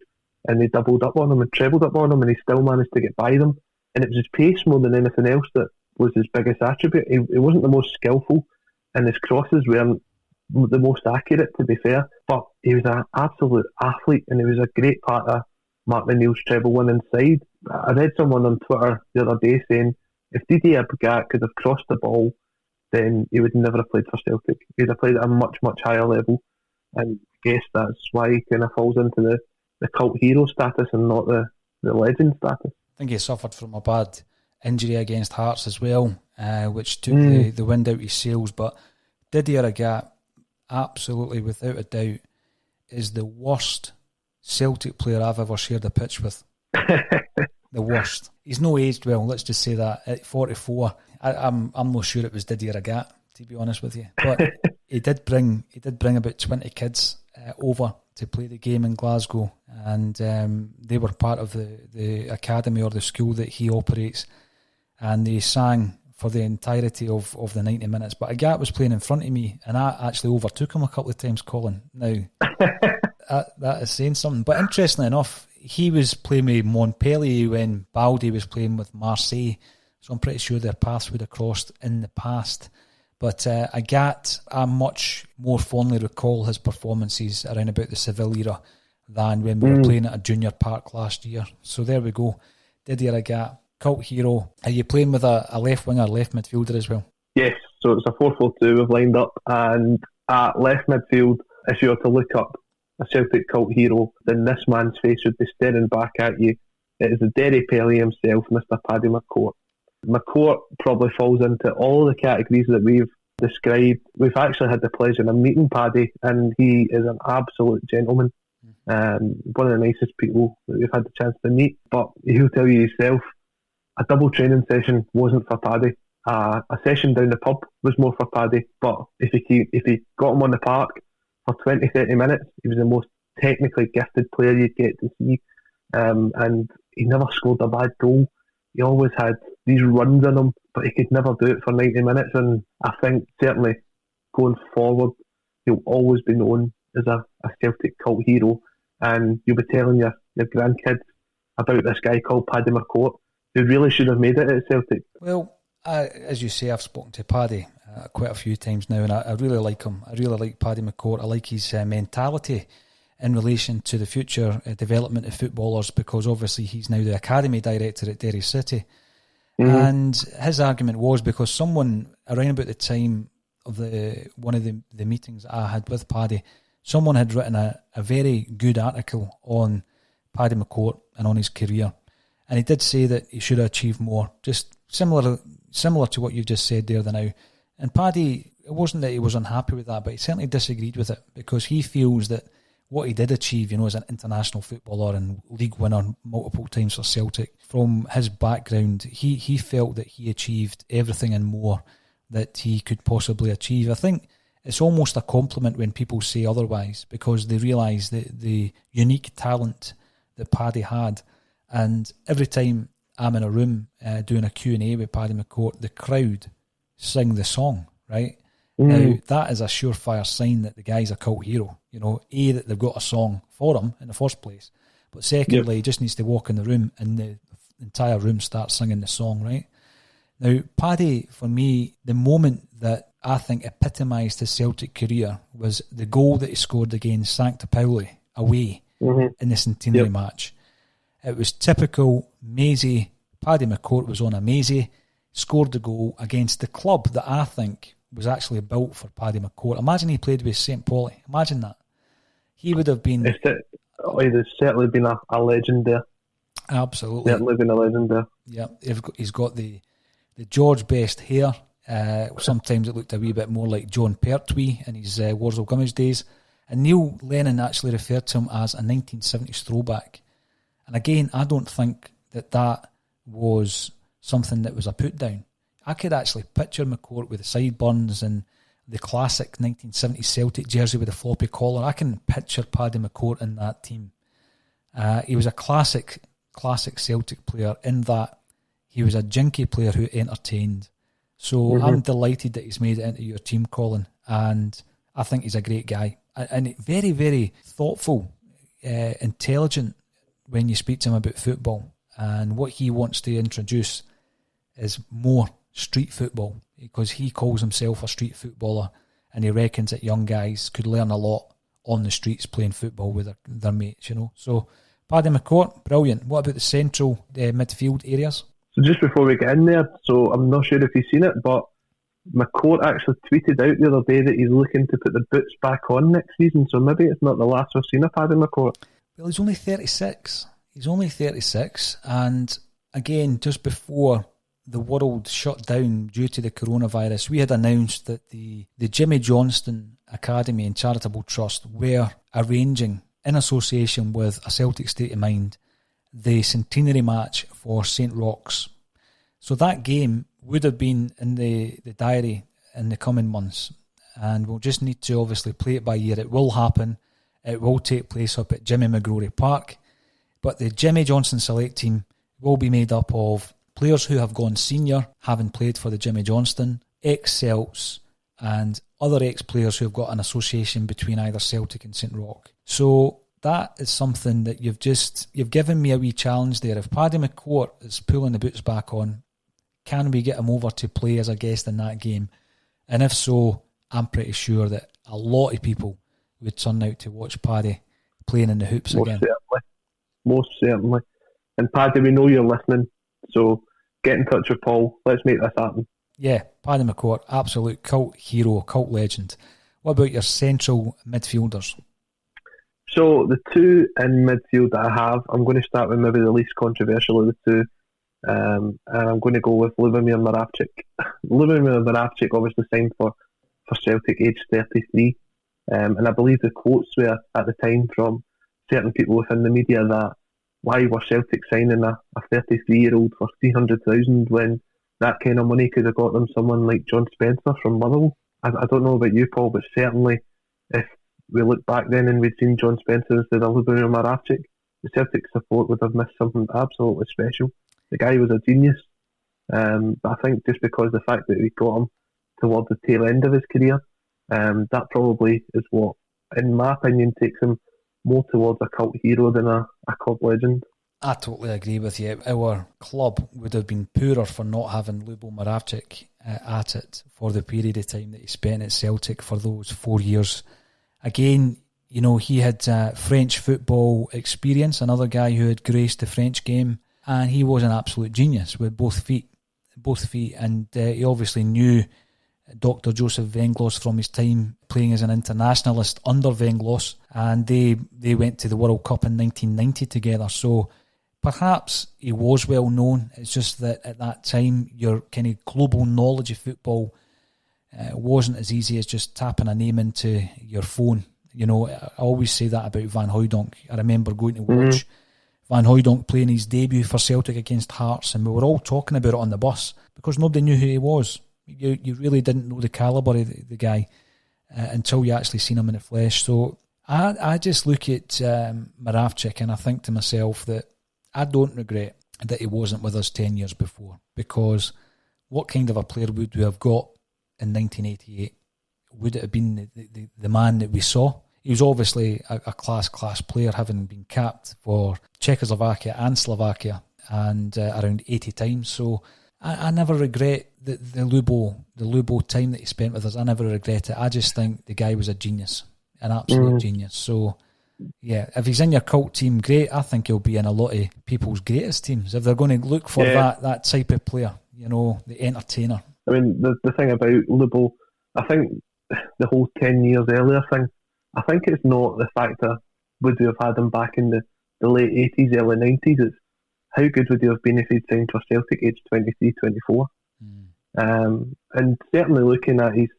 Speaker 2: and they doubled up on him and trebled up on him, and he still managed to get by them. And it was his pace more than anything else that was his biggest attribute. He wasn't the most skillful, and his crosses weren't the most accurate, to be fair, but he was an absolute athlete, and he was a great part of Martin O'Neill's treble-winning side. I read someone on Twitter the other day saying if Didier Agathe could have crossed the ball, then he would never have played for Celtic. He would have played at a much, much higher level, and I guess that's why he kind of falls into the cult hero status and not the legend status.
Speaker 1: I think he suffered from a bad injury against Hearts as well, which took the wind out of his sails. But Didier Agathe, absolutely without a doubt, is the worst Celtic player I've ever shared a pitch with. The worst. He's no aged well, let's just say that. At 44, I'm not sure it was Didier Agathe, to be honest with you. But he did bring about 20 kids over to play the game in Glasgow, and they were part of the academy or the school that he operates, and they sang for the entirety of the 90 minutes. But Agathe was playing in front of me, and I actually overtook him a couple of times, Colin. Now, that is saying something. But interestingly enough, he was playing with Montpellier when Baldi was playing with Marseille, so I'm pretty sure their paths would have crossed in the past. But Agathe, I much more fondly recall his performances around about the Seville era than when we were playing at a junior park last year. So there we go. Didier Agathe, cult hero. Are you playing with a left winger, left midfielder as well?
Speaker 2: Yes, so it's a 4-4-2 we've lined up, and at left midfield, if you were to look up a Celtic cult hero, then this man's face would be staring back at you. It is the Derry Pelly himself, Mr. Paddy McCourt. McCourt probably falls into all the categories that we've described. We've actually had the pleasure of meeting Paddy, and he is an absolute gentleman. One of the nicest people that we've had the chance to meet. But he'll tell you himself, a double training session wasn't for Paddy. A session down the pub was more for Paddy. But if he got him on the park for 20-30 minutes, he was the most technically gifted player you'd get to see. And he never scored a bad goal. He always had these runs in him, but he could never do it for 90 minutes. And I think certainly going forward, he'll always be known as a Celtic cult hero. And you'll be telling your grandkids about this guy called Paddy McCourt, who really should have made it at Celtic.
Speaker 1: Well, as you say, I've spoken to Paddy quite a few times now, and I really like him. I really like Paddy McCourt. I like his mentality in relation to the future development of footballers, because obviously he's now the academy director at Derry City. And his argument was because someone around about the time of one of the meetings I had with Paddy, someone had written a very good article on Paddy McCourt and on his career, and he did say that he should have achieved more, just similar to what you've just said there now. And Paddy, it wasn't that he was unhappy with that, but he certainly disagreed with it, because he feels that what he did achieve, as an international footballer and league winner multiple times for Celtic, from his background, he felt that he achieved everything and more that he could possibly achieve. I think it's almost a compliment when people say otherwise, because they realise the unique talent that Paddy had. And every time I'm in a room doing a Q&A with Paddy McCourt, the crowd sing the song, right? Now, that is a surefire sign that the guy's a cult hero. You know, A, that they've got a song for him in the first place, but secondly, he just needs to walk in the room and the entire room starts singing the song, right? Now, Paddy, for me, the moment that I think epitomised his Celtic career was the goal that he scored against Sancta Pauli away in the centenary match. It was typical Maisie. Paddy McCourt was on a Maisie, scored the goal against the club that I think was actually built for Paddy McCourt. Imagine he played with St. Pauli. Imagine that. He would have been...
Speaker 2: He's certainly been a legend there.
Speaker 1: Absolutely.
Speaker 2: Certainly been a legend there.
Speaker 1: Yeah, he's got the George Best hair. Sometimes it looked a wee bit more like John Pertwee in his Warsaw Gummidge days. And Neil Lennon actually referred to him as a 1970s throwback. And again, I don't think that was something that was a put down. I could actually picture McCourt with the sideburns and the classic 1970s Celtic jersey with the floppy collar. I can picture Paddy McCourt in that team. He was a classic Celtic player in that he was a jinky player who entertained. So I'm delighted that he's made it into your team, Colin, and I think he's a great guy. And very, very thoughtful, intelligent when you speak to him about football. And what he wants to introduce is more street football, because he calls himself a street footballer and he reckons that young guys could learn a lot on the streets playing football with their mates, you know. So, Paddy McCourt, brilliant. What about the central midfield areas?
Speaker 2: So just before we get in there, so I'm not sure if you've seen it, but McCourt actually tweeted out the other day that he's looking to put the boots back on next season, so maybe it's not the last we've seen of Paddy McCourt.
Speaker 1: Well, he's only 36. And again, just before the world shut down due to the coronavirus, we had announced that the Jimmy Johnston Academy and Charitable Trust were arranging, in association with a Celtic State of Mind, the centenary match for St. Roch's. So that game would have been in the diary in the coming months, and we'll just need to obviously play it by ear. It will happen. It will take place up at Jimmy McGrory Park, but the Jimmy Johnston select team will be made up of players who have gone senior, having played for the Jimmy Johnston, ex-Celts, and other ex-players who have got an association between either Celtic and St. Roch. So that is something that you've given me a wee challenge there. If Paddy McCourt is pulling the boots back on, can we get him over to play as a guest in that game? And if so, I'm pretty sure that a lot of people would turn out to watch Paddy playing in the hoops again.
Speaker 2: Most certainly. And Paddy, we know you're listening, so get in touch with Paul. Let's make this happen.
Speaker 1: Yeah, Paddy McCourt, absolute cult hero, cult legend. What about your central midfielders?
Speaker 2: So the two in midfield that I have, I'm going to start with maybe the least controversial of the two. And I'm going to go with Lubomir Moravcik. Lubomir Moravcik obviously signed for Celtic, aged 33. And I believe the quotes were at the time from certain people within the media that why were Celtic signing a 33-year-old for 300,000 when that kind of money could have got them someone like John Spencer from Motherwell? I don't know about you, Paul, but certainly if we look back then and we'd seen John Spencer instead of Lubomir Moravcik, the Celtic support would have missed something absolutely special. The guy was a genius, but I think just because the fact that we got him towards the tail end of his career, that probably is what, in my opinion, takes him more towards a cult hero than a club legend.
Speaker 1: I totally agree with you. Our club would have been poorer for not having Lubo Moravcik at it for the period of time that he spent at Celtic for those 4 years. Again, you know, he had French football experience, another guy who had graced the French game, and he was an absolute genius with both feet, and he obviously knew Dr. Joseph Venglos from his time playing as an internationalist under Venglos, and they went to the World Cup in 1990 together. So perhaps he was well known. It's just that at that time your kind of global knowledge of football wasn't as easy as just tapping a name into your phone. You know, I always say that about Van Hooijdonk. I remember going to watch Van Hooijdonk playing his debut for Celtic against Hearts, and we were all talking about it on the bus because nobody knew who he was. You really didn't know the calibre of the guy until you actually seen him in the flesh. So I just look at Moravcik and I think to myself that I don't regret that he wasn't with us 10 years before, because what kind of a player would we have got in 1988? Would it have been the man that we saw? He was obviously a class player, having been capped for Czechoslovakia and Slovakia, and around 80 times. So I never regret the Lubo time that he spent with us. I never regret it. I just think the guy was a genius, an absolute genius. So yeah, if he's in your cult team, great. I think he'll be in a lot of people's greatest teams if they're going to look for that type of player, you know, the entertainer.
Speaker 2: I mean, the thing about Lubo, I think the whole 10 years earlier thing, I think it's not the fact that would we have had him back in the late 80s, early 90s. It's how good would he have been if he'd signed for Celtic age 23, 24. And certainly looking at his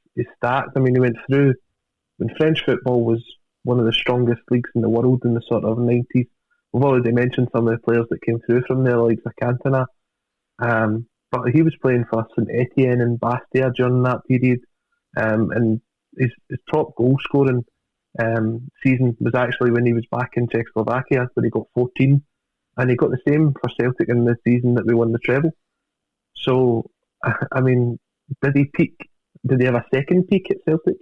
Speaker 2: stats, I mean, he went through when French football was one of the strongest leagues in the world in the sort of 90s. We've already mentioned some of the players that came through from there, like Cantona. But he was playing for St Etienne and Bastia during that period. And his top goal scoring season was actually when he was back in Czechoslovakia, where he got 14. And he got the same for Celtic in the season that we won the treble. So, I mean, did he peak? Did he have a second peak at Celtic?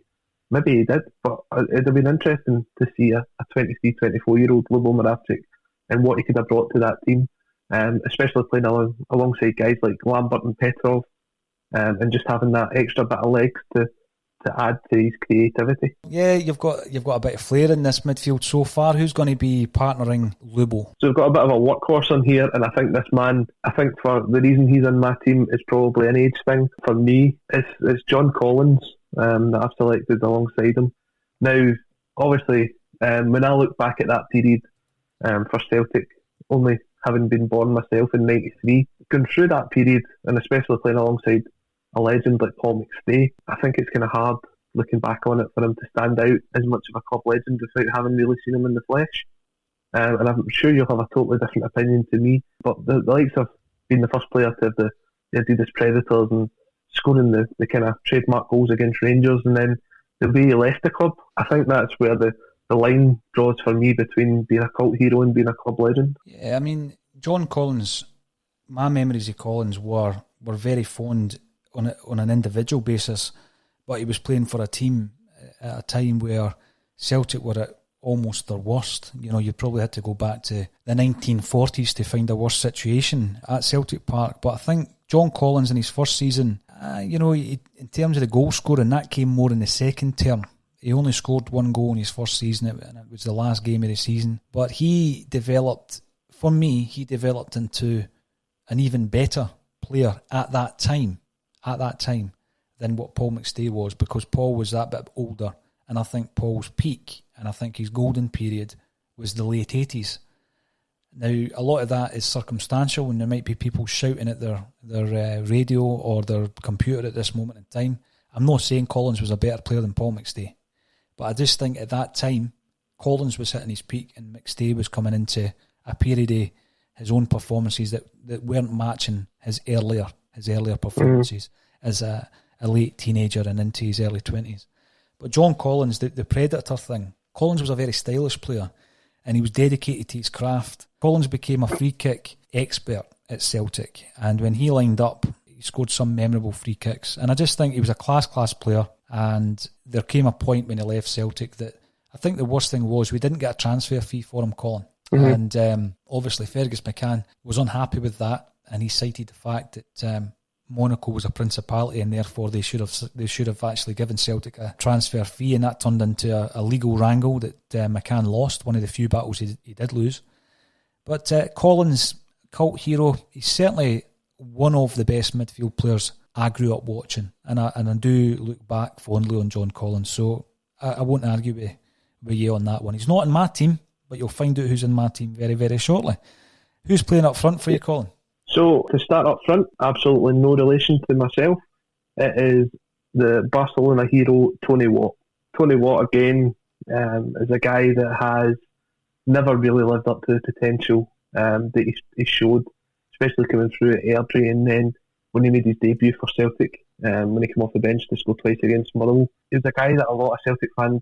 Speaker 2: Maybe he did, but it'd have been interesting to see a 23, 24-year-old Lubo Moravcik and what he could have brought to that team, especially playing alongside guys like Lambert and Petrov, and just having that extra bit of legs to add to his creativity.
Speaker 1: Yeah, you've got a bit of flair in this midfield so far. Who's going to be partnering Lubo?
Speaker 2: So we've got a bit of a workhorse on here, and I think this man, for the reason he's in my team, is probably an age thing. For me, it's John Collins that I've selected alongside him. Now, obviously, when I look back at that period for Celtic, only having been born myself in '93, going through that period, and especially playing alongside a legend like Paul McStay, I think it's kind of hard looking back on it for him to stand out as much of a club legend without having really seen him in the flesh. And I'm sure you'll have a totally different opinion to me, but the likes of being the first player to have the Adidas Predators and scoring the kind of trademark goals against Rangers, and then the way he left the club, I think that's where the line draws for me between being a cult hero and being a club legend.
Speaker 1: Yeah, I mean, John Collins, my memories of Collins were very fond on an individual basis, but he was playing for a team at a time where Celtic were at almost their worst. You know, you probably had to go back to the 1940s to find a worse situation at Celtic Park. But I think John Collins in his first season, in terms of the goal scoring, that came more in the second term. He only scored one goal in his first season, and it was the last game of the season. But he developed into an even better player at that time than what Paul McStay was, because Paul was that bit older, and I think Paul's peak, and I think his golden period, was the late 80s. Now, a lot of that is circumstantial, and there might be people shouting at their radio or their computer at this moment in time. I'm not saying Collins was a better player than Paul McStay, but I just think at that time, Collins was hitting his peak and McStay was coming into a period of his own performances that weren't matching his earlier performances as a late teenager and into his early 20s. But John Collins, the Predator thing, Collins was a very stylish player and he was dedicated to his craft. Collins became a free kick expert at Celtic, and when he lined up, he scored some memorable free kicks. And I just think he was a class player, and there came a point when he left Celtic that I think the worst thing was we didn't get a transfer fee for him, Colin. Mm-hmm. And obviously Fergus McCann was unhappy with that, and he cited the fact that Monaco was a principality and therefore they should have actually given Celtic a transfer fee, and that turned into a legal wrangle that McCann lost, one of the few battles he did lose. But Collins, cult hero, he's certainly one of the best midfield players I grew up watching, and I do look back fondly on John Collins, so I won't argue with you on that one. He's not in my team, but you'll find out who's in my team very, very shortly. Who's playing up front for you, Colin?
Speaker 2: So, to start up front, absolutely no relation to myself. It is the Barcelona hero, Tony Watt. Tony Watt, again, is a guy that has never really lived up to the potential that he showed, especially coming through at Airdrie, and then when he made his debut for Celtic, when he came off the bench to score twice against Motherwell. He was a guy that a lot of Celtic fans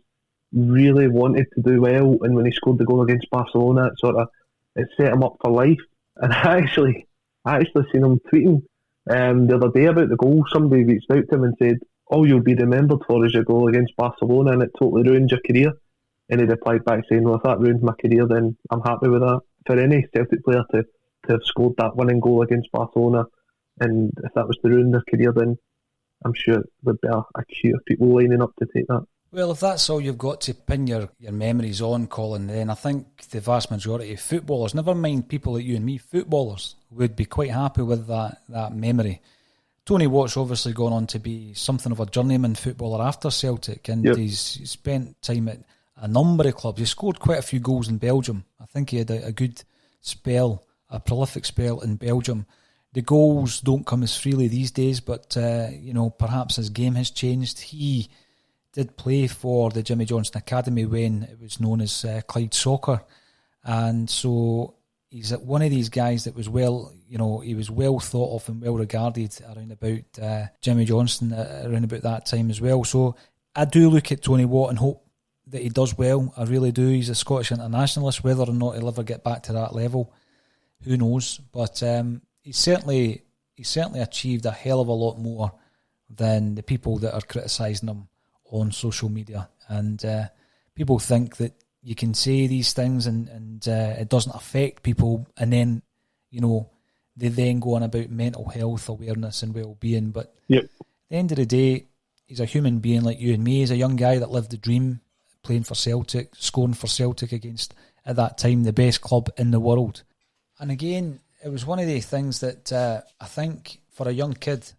Speaker 2: really wanted to do well, and when he scored the goal against Barcelona, it set him up for life. And I actually seen him tweeting the other day about the goal. Somebody reached out to him and said, all you'll be remembered for is your goal against Barcelona, and it totally ruined your career. And he replied back saying, well, if that ruins my career, then I'm happy with that. For any Celtic player to have scored that winning goal against Barcelona, and if that was to ruin their career, then I'm sure there'd be a queue of people lining up to take that.
Speaker 1: Well, if that's all you've got to pin your memories on, Colin, then I think the vast majority of footballers, never mind people like you and me, footballers, would be quite happy with that memory. Tony Watt's obviously gone on to be something of a journeyman footballer after Celtic, and he's spent time at a number of clubs. He scored quite a few goals in Belgium. I think he had a good spell, a prolific spell in Belgium. The goals don't come as freely these days, but perhaps his game has changed. He did play for the Jimmy Johnstone Academy when it was known as Clyde Soccer, and so he's one of these guys that was he was well thought of and well regarded around about Jimmy Johnstone around about that time as well. So I do look at Tony Watt and hope that he does well. I really do. He's a Scottish internationalist. Whether or not he'll ever get back to that level, who knows? But he certainly achieved a hell of a lot more than the people that are criticising him on social media. And people think that you can say these things and it doesn't affect people, and then they then go on about mental health awareness and well-being. But at the end of the day, he's a human being like you and me. He's a young guy that lived the dream, playing for Celtic, scoring for Celtic against, at that time, the best club in the world. And again, it was one of the things that I think for a young kid,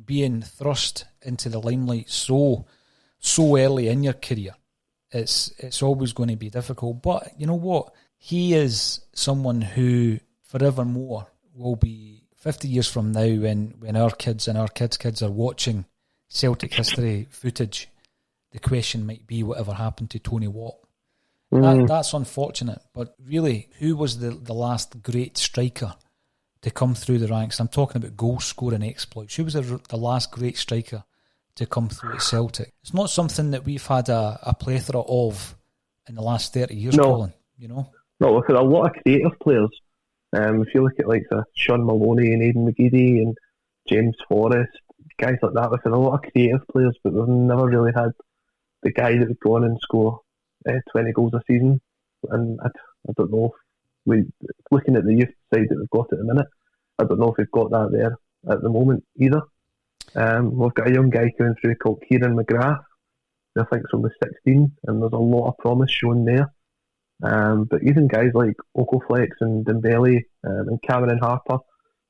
Speaker 1: being thrust into the limelight so early in your career, it's always going to be difficult. But you know what? He is someone who forevermore will be 50 years from now when our kids and our kids' kids are watching Celtic history footage, the question might be whatever happened to Tony Watt. That's unfortunate, but really, who was the last great striker to come through the ranks? I'm talking about goal-scoring exploits. Who was the last great striker to come through at Celtic? It's not something that we've had a plethora of in the last 30 years, Colin, No,
Speaker 2: we've had a lot of creative players. If you look at like Sean Maloney and Aidan McGeady and James Forrest, guys like that, we've had a lot of creative players, but we've never really had the guy that would go on and score 20 goals a season. And I don't know if looking at the youth side that we've got at the minute, I don't know if we've got that there at the moment either. We've got a young guy coming through called Kieran McGrath, who I think is only 16, and there's a lot of promise shown there. But even guys like Okoflex and Dembele and Cameron Harper,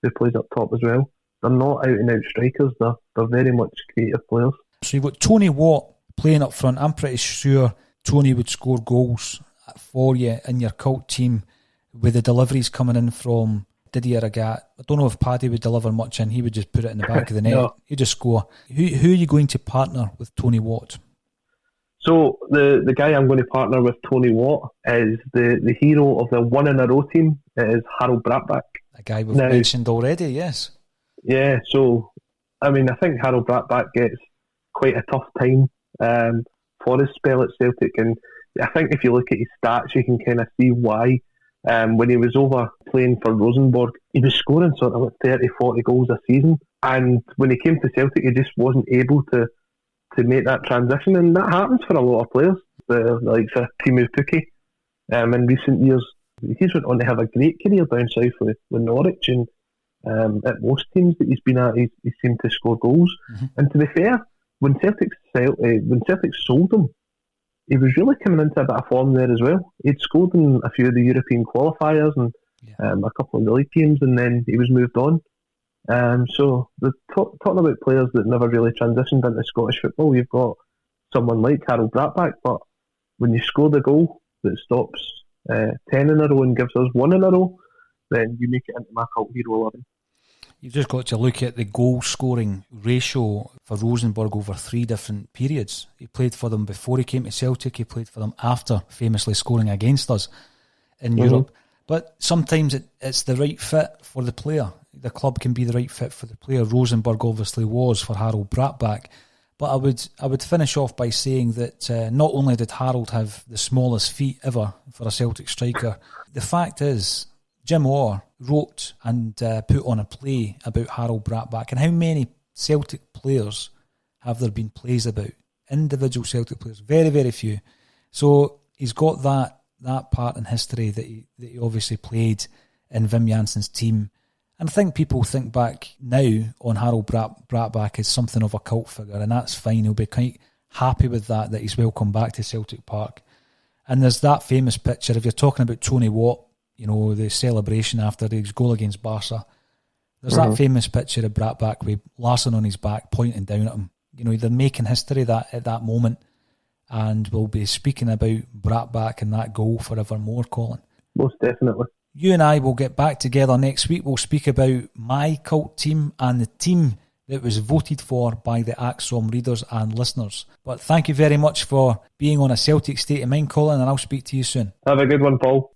Speaker 2: who plays up top as well, they're not out-and-out strikers. They're very much creative players.
Speaker 1: So you've got Tony Watt playing up front. I'm pretty sure Tony would score goals for you in your cult team with the deliveries coming in from Didier Agat. I don't know if Paddy would deliver much in. He would just put it in the back of the net.
Speaker 2: No.
Speaker 1: He'd just score. Who are you going to partner with Tony Watt?
Speaker 2: So the guy I'm going to partner with Tony Watt is the hero of the one-in-a-row team. It is Harold Bratback.
Speaker 1: A guy we've mentioned already, yes.
Speaker 2: Yeah, so, I think Harold Bratback gets quite a tough time for his spell at Celtic, and I think if you look at his stats, you can kind of see why. When he was over playing for Rosenborg, he was scoring sort of like 30, 40 goals a season, and when he came to Celtic, he just wasn't able to make that transition, and that happens for a lot of players, like Timu Pukki. In recent years, he's went on to have a great career down south with Norwich, and at most teams that he's been at, he seemed to score goals. Mm-hmm. And to be fair, when Celtic sold him, he was really coming into a bit of form there as well. He'd scored in a few of the European qualifiers and a couple of the league games, and then he was moved on. So the talking about players that never really transitioned into Scottish football, you've got someone like Harold Bratback, but when you score the goal that stops 10 in a row and gives us 1 in a row, then you make it into my cult hero 11.
Speaker 1: You've just got to look at the goal-scoring ratio for Rosenborg over 3 different periods. He played for them before he came to Celtic. He played for them after famously scoring against us in Europe. But sometimes it's the right fit for the player. The club can be the right fit for the player. Rosenborg obviously was for Harold Bratback. But I would finish off by saying that not only did Harold have the smallest feet ever for a Celtic striker, the fact is Jim Orr wrote and put on a play about Harold Bratback. And how many Celtic players have there been plays about? Individual Celtic players, very, very few. So he's got that part in history that he obviously played in Wim Janssen's team. And I think people think back now on Harold Bratback as something of a cult figure, and that's fine. He'll be quite happy with that he's welcome back to Celtic Park. And there's that famous picture, if you're talking about Tony Watt, you know, the celebration after his goal against Barca, there's that famous picture of Bratback with Larsson on his back pointing down at him. You know, they're making history at that moment, and we'll be speaking about Bratback and that goal forevermore, Colin.
Speaker 2: Most definitely.
Speaker 1: You and I will get back together next week. We'll speak about my cult team and the team that was voted for by the AXOM readers and listeners. But thank you very much for being on A Celtic State of Mind, Colin, and I'll speak to you soon.
Speaker 2: Have a good one, Paul.